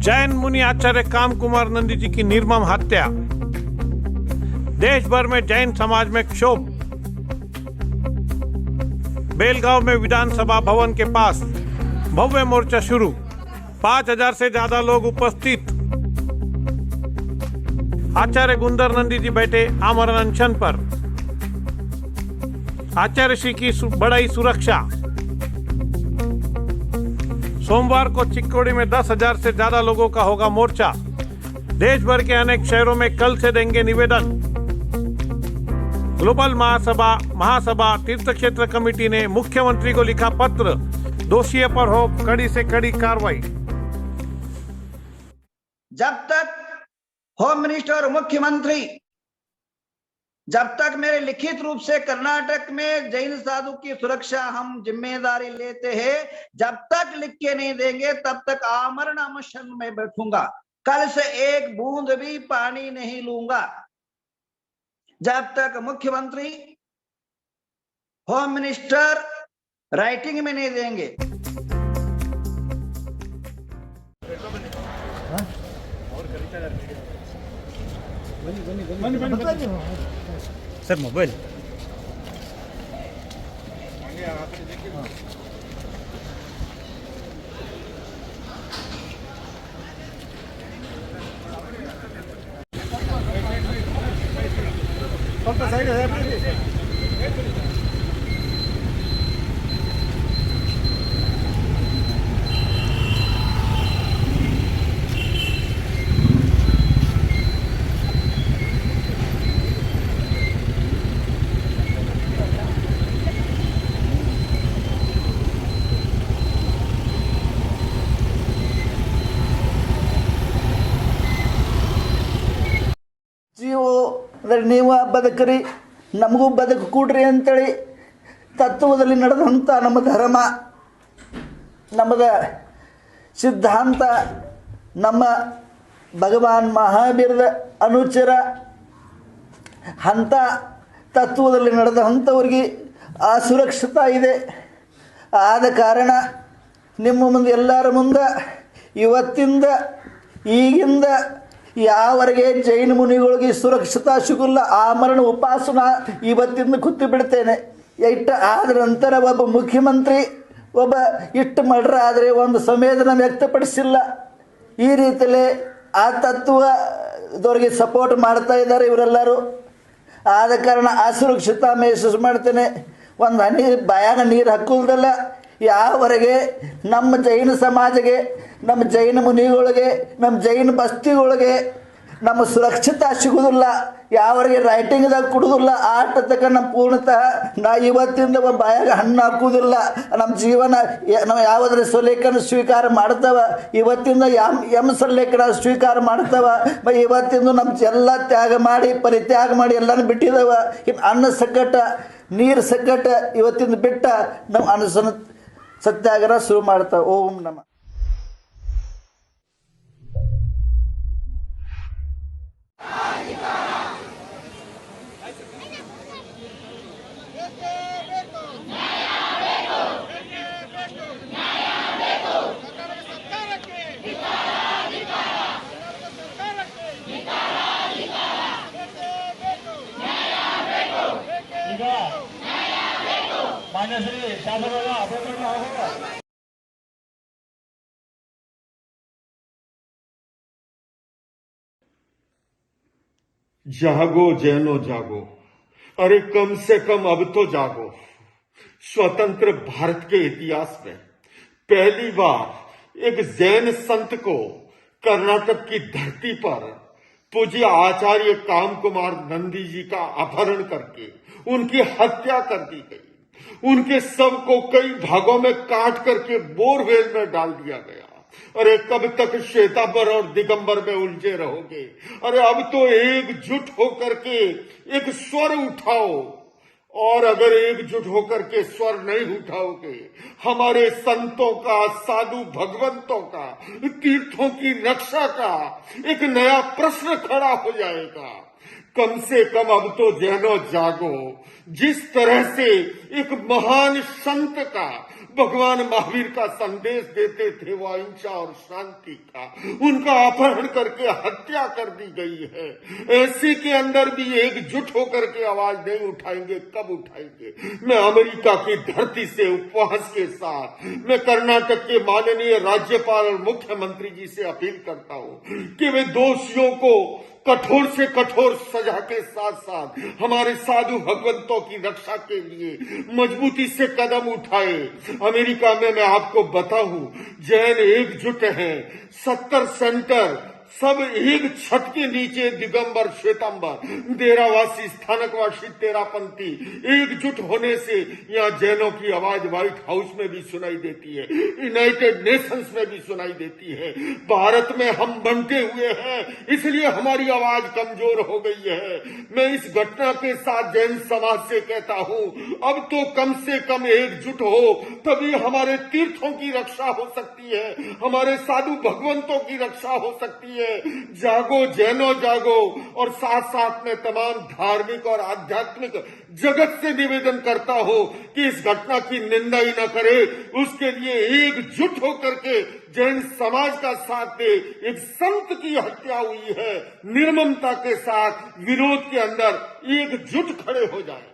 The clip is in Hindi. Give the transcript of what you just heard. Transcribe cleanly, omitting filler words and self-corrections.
जैन मुनि आचार्य काम कुमार नंदी जी की निर्मम हत्या। देश भर में जैन समाज में क्षोभ। बेलगांव में विधानसभा भवन के पास भव्य मोर्चा शुरू। 5000 से ज्यादा लोग उपस्थित। आचार्य गुंदर नंदी जी बैठे आमरण अनशन पर। आचार्य श्री की बढ़ाई सुरक्षा। सोमवार को चिक्कोड़ी में 10,000 से ज्यादा लोगों का होगा मोर्चा। देश भर के अनेक शहरों में कल से देंगे निवेदन। ग्लोबल महासभा तीर्थ क्षेत्र कमेटी ने मुख्यमंत्री को लिखा पत्र। दोषियों पर हो कड़ी से कड़ी कार्रवाई। जब तक होम मिनिस्टर और मुख्यमंत्री जब तक मेरे लिखित रूप से कर्नाटक में जैन साधु की सुरक्षा हम जिम्मेदारी लेते हैं, जब तक लिख के नहीं देंगे तब तक आमरण अनशन में बैठूंगा। कल से एक बूंद भी पानी नहीं लूंगा जब तक मुख्यमंत्री होम मिनिस्टर राइटिंग में नहीं देंगे। सर मोबाइल साइड है। ನೀವು ಬದುಕ್ರಿ ನಮಗೂ ಬದುಕು ಕೊಡ್ರಿ ಅಂತೇಳಿ ತತ್ವದಲ್ಲಿ ನಡೆದಂಥ ನಮ್ಮ ಧರ್ಮ, ನಮ್ಮದ ಸಿದ್ಧಾಂತ, ನಮ್ಮ ಭಗವಾನ್ ಮಹಾವೀರದ ಅನುಚರ ಅಂಥ ತತ್ವದಲ್ಲಿ ನಡೆದಂಥವ್ರಿಗೆ ಅಸುರಕ್ಷತಾ ಇದೆ. ಆದ ಕಾರಣ ನಿಮ್ಮ ಮುಂದೆ ಎಲ್ಲರ ಮುಂದೆ ಇವತ್ತಿಂದ ಈಗಿಂದ ಯಾವರೆಗೆ ಜೈನ ಮುನಿಗಳಿಗೆ ಸುರಕ್ಷತಾ ಸಿಗಲ್ಲ ಆಮರಣ ಉಪಾಸನ ಇವತ್ತಿಂದ ಕೂತು ಬಿಡ್ತೇನೆ. ಇಟ್ಟು ಆದ ನಂತರ ಒಬ್ಬ ಮುಖ್ಯಮಂತ್ರಿ ಒಬ್ಬ ಇಟ್ಟು ಮಡ್ರ ಆದರೆ ಒಂದು ಸಂವೇದನೆ ವ್ಯಕ್ತಪಡಿಸಿಲ್ಲ. ಈ ರೀತಿಯಲ್ಲಿ ಆ ತತ್ವದವ್ರಿಗೆ ಸಪೋರ್ಟ್ ಮಾಡ್ತಾ ಇದ್ದಾರೆ ಇವರೆಲ್ಲರೂ. ಆದ ಕಾರಣ ಅಸುರಕ್ಷತಾ ಮೆಸೇಜ್ ಮಾಡ್ತೇನೆ. ಒಂದು ಹನಿ ಬಾಯಾಗ ನೀರು ಹಾಕೋದಲ್ಲ. ಯಾವರೆಗೆ ನಮ್ಮ ಜೈನ ಸಮಾಜಕ್ಕೆ, ನಮ್ಮ ಜೈನ ಮುನಿಗಳಿಗೆ, ನಮ್ಮ ಜೈನ ಬಸ್ತಿಗಳಿಗೆ ನಮ್ಮ ಸುರಕ್ಷತಾ ಸಿಗೋದಿಲ್ಲ, ಯಾವರೆಗೆ ರೈಟಿಂಗ್ದಾಗ ಕೊಡೋದಿಲ್ಲ, ಆಟ ತಕ್ಕ ನಮ್ಮ ಪೂರ್ಣತಃ ನಾ ಇವತ್ತಿಂದ ಬಾಯಾಗ ಹಣ್ಣು ಹಾಕೋದಿಲ್ಲ. ನಮ್ಮ ಜೀವನ ನಾವು ಯಾವುದರ ಸಲೇಖನ ಸ್ವೀಕಾರ ಮಾಡ್ತವ, ಇವತ್ತಿಂದ ಎಮ್ ಸಲೇಖನ ಸ್ವೀಕಾರ ಮಾಡ್ತವ. ಇವತ್ತಿಂದ ನಮ್ಮ ಎಲ್ಲ ತ್ಯಾಗ ಮಾಡಿ ಪರಿತ್ಯಾಗ ಮಾಡಿ ಎಲ್ಲನೂ ಬಿಟ್ಟಿದವ. ಇನ್ನು ಅನ್ನ ಸಂಕಟ, ನೀರು ಸಂಕಟ ಇವತ್ತಿಂದ ಬಿಟ್ಟ ನಮ್ಮ ಅನ್ನ ಸತ್ಯಾಗ್ರಹ ಶುರು ಮಾಡ್ತಾವೆ. ಓಂ ನಮ. जागो जैनो जागो, अरे कम से कम अब तो जागो। स्वतंत्र भारत के इतिहास में पहली बार एक जैन संत को कर्नाटक की धरती पर पूज्य आचार्य काम कुमार नंदी जी का अपहरण करके उनकी हत्या कर दी गई। उनके शव को कई भागों में काट करके बोरवेल में डाल दिया गया। अरे कब तक श्वेतांबर और दिगंबर में उलझे रहोगे? अरे अब तो एकजुट होकर के एक स्वर उठाओ। और अगर एकजुट होकर के स्वर नहीं उठाओगे, हमारे संतों का, साधु भगवंतों का, तीर्थों की रक्षा का एक नया प्रश्न खड़ा हो जाएगा। कम से कम अब तो जैनो जागो। जिस तरह से एक महान संत का, भगवान महावीर का संदेश देते थे वो अहिंसा और शांति का, उनका अपहरण करके हत्या कर दी गई है। ऐसे के अंदर भी एकजुट होकर के आवाज नहीं उठाएंगे, कब उठाएंगे? मैं अमेरिका की धरती से उपवास के साथ मैं कर्नाटक के माननीय राज्यपाल और मुख्यमंत्री जी से अपील करता हूं कि वे दोषियों को कठोर से कठोर सजा के साथ साथ हमारे साधु भगवंतों की रक्षा के लिए मजबूती से कदम उठाए। अमेरिका में मैं आपको बताऊं, जैन एकजुट हैं, 70 सेंटर सब एक छत के नीचे, दिगंबर श्वेतंबर, डेरावासी, स्थानकवासी, तेरापंथी एकजुट होने से यहाँ जैनों की आवाज व्हाइट हाउस में भी सुनाई देती है, यूनाइटेड नेशंस में भी सुनाई देती है। भारत में हम बंटे हुए हैं, इसलिए हमारी आवाज कमजोर हो गई है। मैं इस घटना के साथ जैन समाज से कहता हूँ, अब तो कम से कम एकजुट हो, तभी हमारे तीर्थों की रक्षा हो सकती है, हमारे साधु भगवंतों की रक्षा हो सकती है। जागो जैनो जागो। और साथ साथ में तमाम धार्मिक और आध्यात्मिक जगत से निवेदन करता हूं कि इस घटना की निंदा ही न करे, उसके लिए एकजुट होकर के जैन समाज का साथ दे। एक संत की हत्या हुई है, निर्ममता के साथ विरोध के अंदर एकजुट खड़े हो जाए।